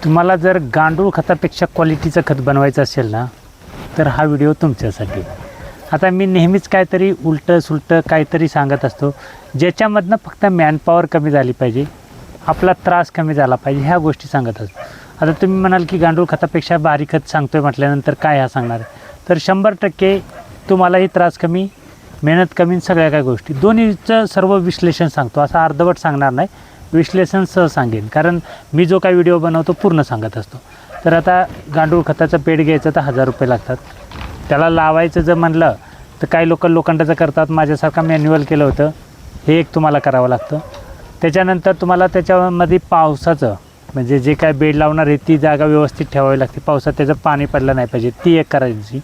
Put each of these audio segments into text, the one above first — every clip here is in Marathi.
तुम्हाला जर गांडूळ खतापेक्षा क्वालिटीचं खत बनवायचं असेल ना, तर हा व्हिडिओ तुमच्यासाठी. आता मी नेहमीच काहीतरी उलटं सुलटं काहीतरी सांगत असतो, ज्याच्यामधनं फक्त मॅनपॉवर कमी झाली पाहिजे, आपला त्रास कमी झाला पाहिजे, ह्या गोष्टी सांगत असतो. आता तुम्ही म्हणाल की गांडूळ खतापेक्षा बारीक खत सांगतोय म्हटल्यानंतर काय ह्या सांगणार आहे, तर 100% तुम्हालाही त्रास कमी, मेहनत कमी, सगळ्या काय गोष्टी दोन्हीचं सर्व विश्लेषण सांगतो. असं अर्धवट सांगणार नाही, विश्लेषण सह सांगेन, कारण मी जो काही व्हिडिओ बनवतो पूर्ण सांगत असतो. तर आता गांडूळ खताचं पेड घ्यायचं तर 1000 रुपये लागतात. त्याला लावायचं जर म्हणलं तर काही लोक लोखंडाचं करतात, माझ्यासारखा मॅन्युअल केलं होतं, हे एक तुम्हाला करावं लागतं. त्याच्यानंतर तुम्हाला त्याच्यामध्ये पावसाचं म्हणजे जे काय बेड लावणार आहे ती जागा व्यवस्थित ठेवावी लागते, पावसात त्याचं पाणी पडलं नाही पाहिजे, ती एक करायची.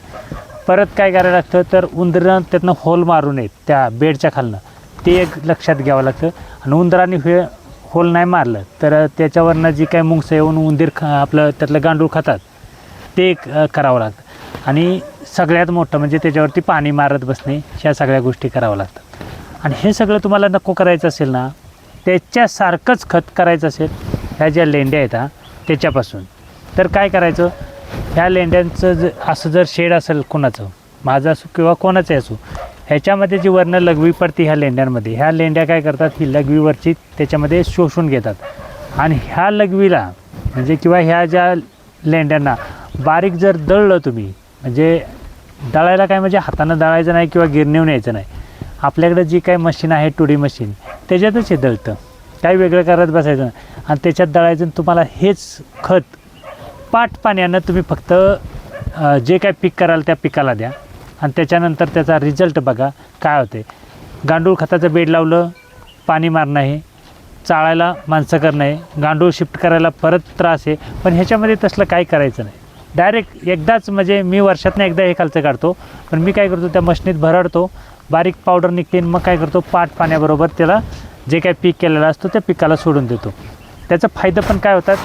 परत काय करायला लागतं तर उंदरं त्यातनं होल मारू नयेत त्या बेडच्या खालनं, ते एक लक्षात घ्यावं लागतं. आणि उंदराने होल नाही मारलं तर त्याच्यावरनं जी काय मुंगसं येऊन उंदीर आपलं त्यातलं गांडूळ खातात, ते एक करावं लागतं. आणि सगळ्यात मोठं म्हणजे त्याच्यावरती पाणी मारत बसणे, ह्या सगळ्या गोष्टी करावं लागतात. आणि हे सगळं तुम्हाला नको करायचं असेल ना, त्याच्यासारखंच खत करायचं असेल, ह्या ज्या लेंड्या आहेत त्याच्यापासून, तर काय करायचं, ह्या लेंड्यांचं असं जर शेड असेल कोणाचं, माझं असो किंवा कोणाचं असो, ह्याच्यामध्ये जी वरनं लघवी पडते ह्या लेंड्यांमध्ये, ह्या लेंड्या काय करतात, ही लघवीवरची त्याच्यामध्ये शोषून घेतात. आणि ह्या लघवीला म्हणजे किंवा ह्या ज्या लेंड्यांना बारीक जर दळलं तुम्ही, म्हणजे दळायला काय म्हणजे हातानं दळायचं नाही किंवा गिरणीवर न्यायचं नाही, आपल्याकडे जी काही मशीन आहे टुडी मशीन, त्याच्यातच हे दळतं, काही वेगळं करत बसायचं नाही. आणि त्याच्यात दळायचं, तुम्हाला हेच खत पाट पाण्यानं तुम्ही फक्त जे काय पीक कराल त्या पिकाला द्या. आणि त्याच्यानंतर त्याचा रिझल्ट बघा काय होते. गांडूळ खताचं बेड लावलं, पाणी मारणं आहे, चाळायला माणसं करणं आहे, गांडूळ शिफ्ट करायला परत त्रास आहे. पण ह्याच्यामध्ये तसलं काही करायचं नाही, डायरेक्ट एकदाच, म्हणजे मी वर्षातनं एकदा हे खालचं काढतो, पण मी काय करतो त्या मशनीत भरडतो, बारीक पावडर निघते, मग काय करतो पाट पाण्याबरोबर त्याला जे काही पीक केलेलं असतो त्या पिकाला सोडून देतो. त्याचा फायदा पण काय होतात,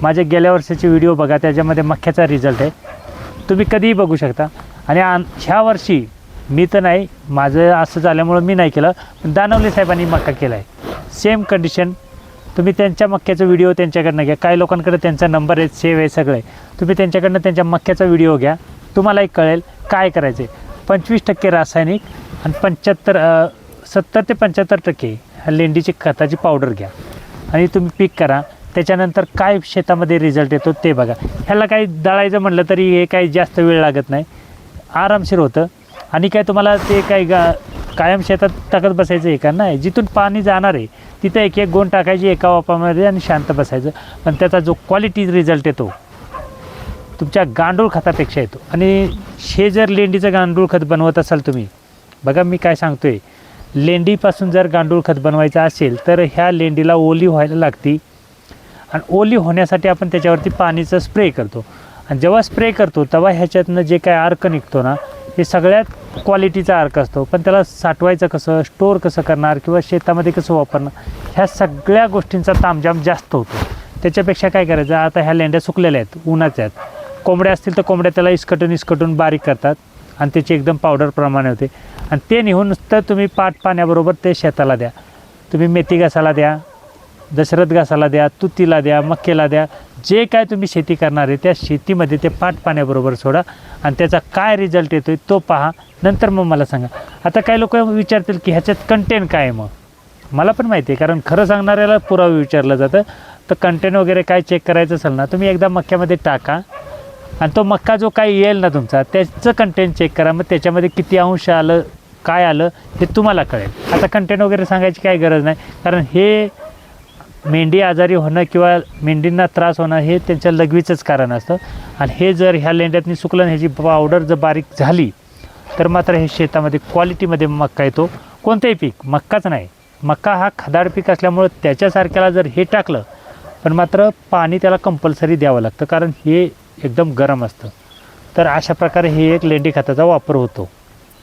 माझे गेल्या वर्षाचे व्हिडिओ बघा, त्याच्यामध्ये मक्याचा रिझल्ट आहे, तुम्ही कधीही बघू शकता. आणि ह्या वर्षी मी तर नाही, माझं असं झाल्यामुळं मी नाही केलं, पण दानवले साहेबांनी मका केला आहे, सेम कंडिशन. तुम्ही त्यांच्या मक्याचा व्हिडिओ त्यांच्याकडनं घ्या, काही लोकांकडे त्यांचा नंबर आहे, सेव्ह आहे सगळे, तुम्ही त्यांच्याकडनं त्यांच्या मक्याचा व्हिडिओ घ्या, तुम्हालाही कळेल काय करायचं आहे. 25% रासायनिक आणि 70 ते 75% लेंडीची खताची पावडर घ्या आणि तुम्ही पीक करा. त्याच्यानंतर काय शेतामध्ये रिझल्ट येतो ते बघा. ह्याला काही दळायचं म्हटलं तरी हे काही जास्त वेळ लागत नाही, आरामशीर होतं. आणि काय तुम्हाला ते काही कायम शेतात टाकत बसायचं आहे का नाही, जिथून पाणी जाणार आहे तिथं एक एक गोण टाकायची एका वापामध्ये आणि शांत बसायचं. पण त्याचा जो क्वालिटी रिझल्ट येतो तुमच्या गांडूळ खतापेक्षा येतो. आणि हे जर लेंडीचं गांडूळ खत बनवत असाल तुम्ही, बघा मी काय सांगतो आहे, लेंडीपासून जर गांडूळ खत बनवायचं असेल तर ह्या लेंडीला ओली व्हायला लागते. आणि ओली होण्यासाठी आपण त्याच्यावरती पाणीचं स्प्रे करतो. आणि जेव्हा स्प्रे करतो तेव्हा ह्याच्यातनं जे काय अर्क निघतो ना, हे सगळ्यात क्वालिटीचा अर्क असतो. पण त्याला साठवायचं कसं, स्टोअर कसं करणार किंवा शेतामध्ये कसं वापरणार, ह्या सगळ्या गोष्टींचा तामझाम जास्त होतो. त्याच्यापेक्षा काय करायचं, आता ह्या लेंड्या सुकलेल्या आहेत, उन्हाच्या आहेत, कोंबड्या असतील तर कोंबड्या त्याला इसकटून बारीक करतात आणि त्याची एकदम पावडर प्रमाणे होते. आणि ते निघून नुसतं तुम्ही पाट पाण्याबरोबर ते शेताला द्या. तुम्ही मेथी घासाला द्या, दशरथ घासाला द्या, तुतीला द्या, मक्याला द्या, जे काय तुम्ही शेती करणार आहे त्या शेतीमध्ये ते पाट पाण्याबरोबर सोडा आणि त्याचा काय रिझल्ट येतो आहे तो पहा, नंतर मग मला सांगा. आता काही लोक विचारतील की ह्याच्यात कंटेंट काय आहे, मग मला पण माहिती आहे, कारण खरं सांगणाऱ्याला पुरावे विचारलं जातं. तर कंटेंट वगैरे काय चेक करायचं असेल ना, तुम्ही एकदा मक्यामध्ये टाका आणि तो मक्का जो काही येईल ना तुमचा, त्याचं कंटेंट चेक करा, मग त्याच्यामध्ये किती अंश आलं, काय आलं हे तुम्हाला कळेल. आता कंटेंट वगैरे सांगायची काही गरज नाही, कारण हे मेंढी आजारी होणं किंवा मेंढींना त्रास होणं हे त्यांच्या लघवीचंच कारण असतं. आणि हे जर ह्या लेंड्यातनी सुकलं, ह्याची पावडर जर बारीक झाली तर मात्र हे शेतामध्ये क्वालिटीमध्ये मक्का येतो. कोणतंही पीक, मक्काच नाही, मक्का हा खदाड पीक असल्यामुळं त्याच्यासारख्याला जर हे टाकलं, पण मात्र पाणी त्याला कंपल्सरी द्यावं लागतं, कारण हे एकदम गरम असतं. तर अशा प्रकारे हे एक लेंडी खताचा वापर होतो.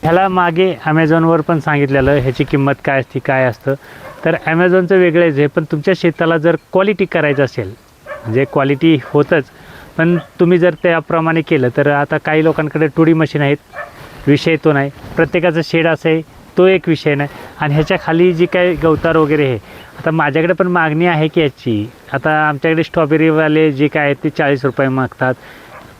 ह्याला मागे ॲमेझॉनवर पण सांगितलेलं ह्याची किंमत काय असते, काय असतं. तर ॲमेझॉनचं वेगळंच आहे, पण तुमच्या शेताला जर क्वालिटी करायचं असेल, म्हणजे क्वालिटी होतंच, पण तुम्ही जर त्याप्रमाणे केलं तर आता काही लोकांकडे टुडी मशीन आहेत, विषय तो नाही. प्रत्येकाचं शेड असं आहे तो एक विषय नाही. आणि ह्याच्या खाली जी काही गवतार वगैरे आहे, आता माझ्याकडे पण मागणी आहे की याची. आता आमच्याकडे स्ट्रॉबेरीवाले जे काय आहेत ते 40 रुपये मागतात.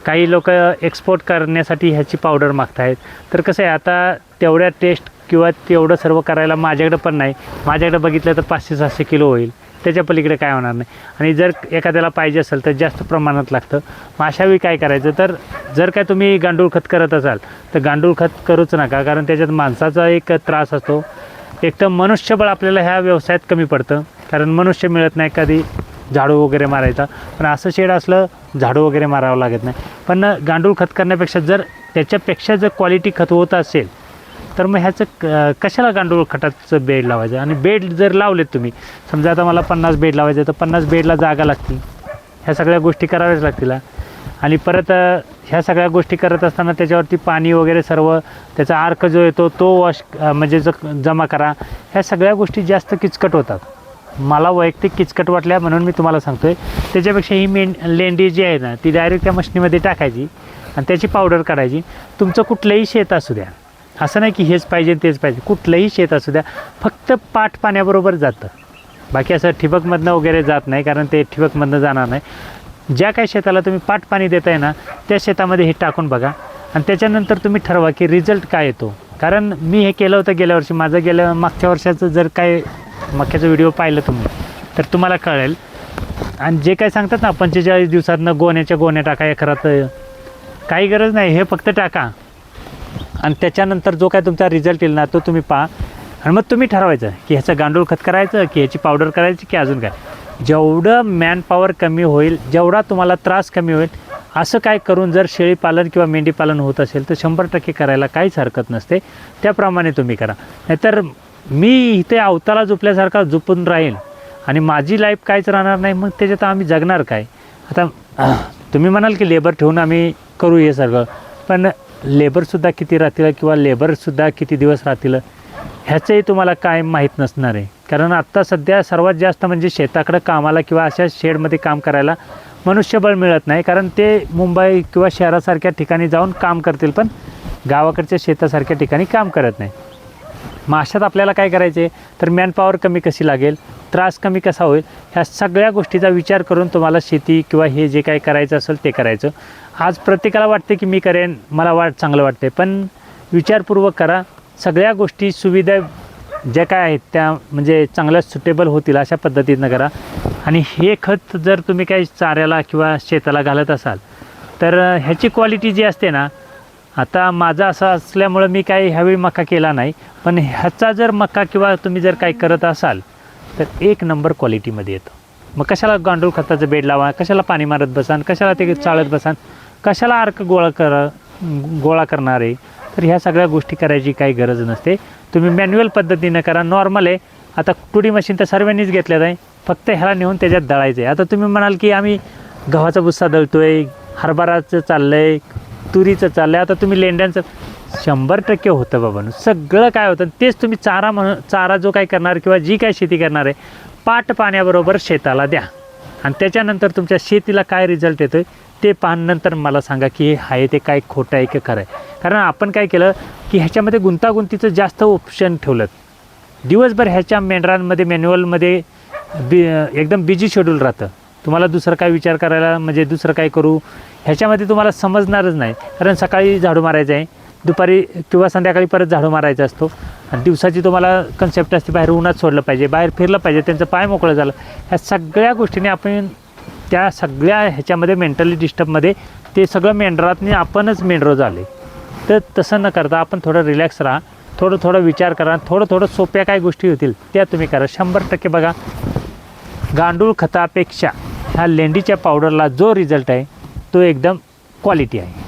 काही लोक एक्सपोर्ट करण्यासाठी ह्याची पावडर मागत आहेत. तर कसं आहे, आता तेवढ्या टेस्ट किंवा तेवढं सर्व करायला माझ्याकडे पण नाही. माझ्याकडे बघितलं तर 500-700 किलो होईल, त्याच्या पलीकडे काय होणार नाही. आणि जर एखाद्याला पाहिजे असेल तर जास्त प्रमाणात लागतं. मग अशावेळी काय करायचं, तर जर काय तुम्ही गांडूळ खत करत असाल तर गांडूळ खत करूच नका, कारण त्याच्यात माणसाचा एक त्रास असतो. एक तर मनुष्यबळ आपल्याला ह्या व्यवसायात कमी पडतं, कारण मनुष्य मिळत नाही कधी झाडू वगैरे मारायचा. पण असं शेड असलं झाडू वगैरे मारावं लागत नाही. पण गांडूळ खत करण्यापेक्षा जर त्याच्यापेक्षा जर क्वालिटी खत होत असेल तर मग ह्याचं कशाला गांडूळ खताचं बेड लावायचं. आणि बेड जर लावलेत तुम्ही, समजा आता मला 50 बेड लावायचं तर 50 बेडला जागा लागतील, ह्या सगळ्या गोष्टी कराव्याच लागतील. आणि परत ह्या सगळ्या गोष्टी करत असताना त्याच्यावरती पाणी वगैरे सर्व त्याचा आर्क जो येतो तो वॉश म्हणजे जमा करा. ह्या सगळ्या गोष्टी जास्त किचकट होतात. मला वैयक्तिक किचकट वाटल्या म्हणून मी तुम्हाला सांगतो आहे. त्याच्यापेक्षा ही लेंडी जी आहे ना ती डायरेक्ट त्या मशनीमध्ये टाकायची आणि त्याची पावडर काढायची. तुमचं कुठलंही शेत असू द्या, असं नाही की हेच पाहिजे तेच पाहिजे, कुठलंही शेत असू द्या, फक्त पाट पाण्याबरोबर जातं. बाकी असं ठिबकमधनं वगैरे जात नाही, कारण ते ठिबकमधनं जाणार नाही. ज्या काही शेताला तुम्ही पाट पाणी देताय ना त्या शेतामध्ये हे टाकून बघा आणि त्याच्यानंतर तुम्ही ठरवा की रिझल्ट काय येतो. कारण मी हे केलं होतं गेल्या वर्षी. माझं मागच्या वर्षाचं जर काय मक्याचा व्हिडिओ पाहिलं तुम्ही तर तुम्हाला कळेल. आणि जे काय सांगतात ना 45 दिवसातनं गोण्या टाका एकरात, काही गरज नाही, हे फक्त टाका आणि त्याच्यानंतर जो काय तुमचा रिझल्ट येईल ना तो तुम्ही पहा. आणि मग तुम्ही ठरवायचं की ह्याचं गांडूळ खत करायचं की ह्याची पावडर करायची की अजून काय. जेवढं मॅनपॉवर कमी होईल, जेवढा तुम्हाला त्रास कमी होईल, असं काय करून जर शेळीपालन किंवा मेंढीपालन होत असेल तर 100% करायला काहीच हरकत नसते. त्याप्रमाणे तुम्ही करा. नाहीतर मी इथे अवताला झोपल्यासारखा झोपून राहील आणि माझी लाईफ काहीच राहणार नाही. मग त्याच्यात आम्ही जगणार काय. आता तुम्ही म्हणाल की लेबर ठेवून आम्ही करू हे सगळं, पण लेबरसुद्धा किती राहतील किंवा लेबरसुद्धा किती दिवस राहतील ह्याचंही तुम्हाला काय माहीत नसणार आहे. कारण आत्ता सध्या सर्वात जास्त म्हणजे शेताकडं कामाला किंवा अशा शेडमध्ये काम करायला मनुष्यबळ मिळत नाही. कारण ते मुंबई किंवा शहरासारख्या ठिकाणी जाऊन काम करतील, पण गावाकडच्या शेतासारख्या ठिकाणी काम करत नाही. मग अशात आपल्याला काय करायचे आहे, तर मॅनपॉवर कमी कशी लागेल, त्रास कमी कसा होईल, ह्या सगळ्या गोष्टीचा विचार करून तुम्हाला शेती किंवा हे जे काही करायचं असेल ते करायचं. आज प्रत्येकाला वाटते की मी करेन, मला चांगलं वाटते, पण विचारपूर्वक करा. सगळ्या गोष्टी सुविधा ज्या काय आहेत त्या म्हणजे चांगल्या सुटेबल होतील अशा पद्धतीनं करा. आणि हे खत जर तुम्ही काही चाऱ्याला किंवा शेताला घालत असाल तर ह्याची क्वालिटी जी असते ना, आता माझं असं असल्यामुळं मी काही ह्यावेळी मका केला नाही, पण ह्याचा जर मका किंवा तुम्ही जर काही करत असाल तर 1 नंबर क्वालिटीमध्ये येतं. मग कशाला गांडूळ खताचं बेड लावा, कशाला पाणी मारत बसान, कशाला ते चाळत बसान, कशाला अर्क गोळा करणार आहे. तर ह्या सगळ्या गोष्टी करायची काही गरज नसते. तुम्ही मॅन्युअल पद्धतीनं करा. नॉर्मल आहे. आता टुडी मशीन तर सर्वांनीच घेतल्यात आहे, फक्त ह्याला नेऊन त्याच्यात दळायचं आहे. आता तुम्ही म्हणाल की आम्ही गव्हाचा भुस्सा दळतो आहे, हरभराचं चाललं आहे, तुरीचं चाललं आहे, आता तुम्ही लेंड्यांचं 100% होतं बाबांनो. सगळं काय होतं तेच तुम्ही चारा जो काय करणार किंवा जी काय शेती करणार आहे पाट पाण्याबरोबर शेताला द्या आणि त्याच्यानंतर तुमच्या शेतीला काय रिझल्ट येतो आहे ते पाहण्यानंतर मला सांगा की हे आहे ते काय खोटं आहे की खरं आहे. कारण आपण काय केलं की ह्याच्यामध्ये गुंतागुंतीचं जास्त ऑप्शन ठेवलं. दिवसभर ह्याच्या मेंढरांमध्ये मॅन्युअलमध्ये एकदम बिझी शेड्यूल राहतं. तुम्हाला दुसरं काय विचार करायला म्हणजे दुसरं काय करू ह्याच्यामध्ये तुम्हाला समजणारच नाही. कारण सकाळी झाडू मारायचं आहे, दुपारी किंवा संध्याकाळी परत झाडू मारायचा असतो आणि दिवसाची तुम्हाला कन्सेप्ट असते बाहेर उन्हात सोडलं पाहिजे, बाहेर फिरलं पाहिजे, त्यांचं पाय मोकळं झालं. ह्या सगळ्या गोष्टीने आपण त्या सगळ्या ह्याच्यामध्ये मेंटली डिस्टर्बमध्ये ते सगळं मेंढरातनी आपणच मेंढरो झाले. तर तसं न करता आपण थोडं रिलॅक्स राहा, थोडं विचार करा, थोडं सोप्या काय गोष्टी होतील त्या तुम्ही करा. 100% बघा गांडूळ खतापेक्षा ह्या लेंडीच्या पावडरला जो रिझल्ट आहे तो एकदम क्वालिटी आहे.